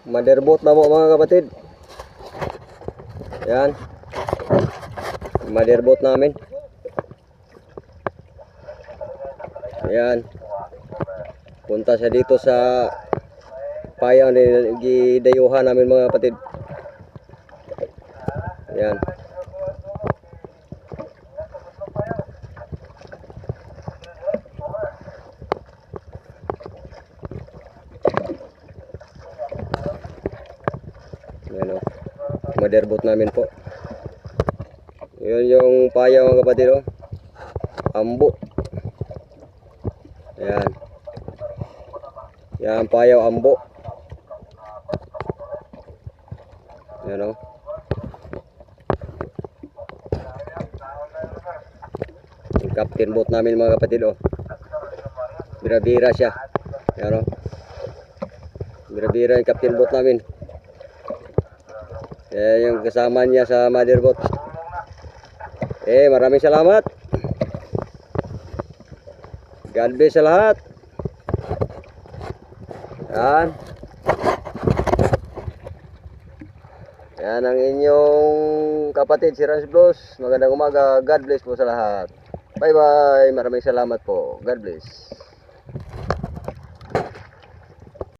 Motherboard na mo mga kapatid. Yan. Motherboard namin. Ayan. Punta siya dito sa payang na gidayuhan namin mga kapatid. Ayan. Ayan o. Motherboard namin po. Yun yung payang mga kapatid o. Ambo. Ayan. Yan payaw ambo. Ayan o. Yung captain boat namin mga kapatid o. Bira-bira siya. Ayan o. Bira-bira yung captain boat namin. Yung kasama niya sa motherboard. Maraming salamat. God bless sa lahat. Yan. Yan ang inyong kapatid si Rans Blues. Magandang umaga. God bless po sa lahat. Bye bye. Maraming salamat po. God bless.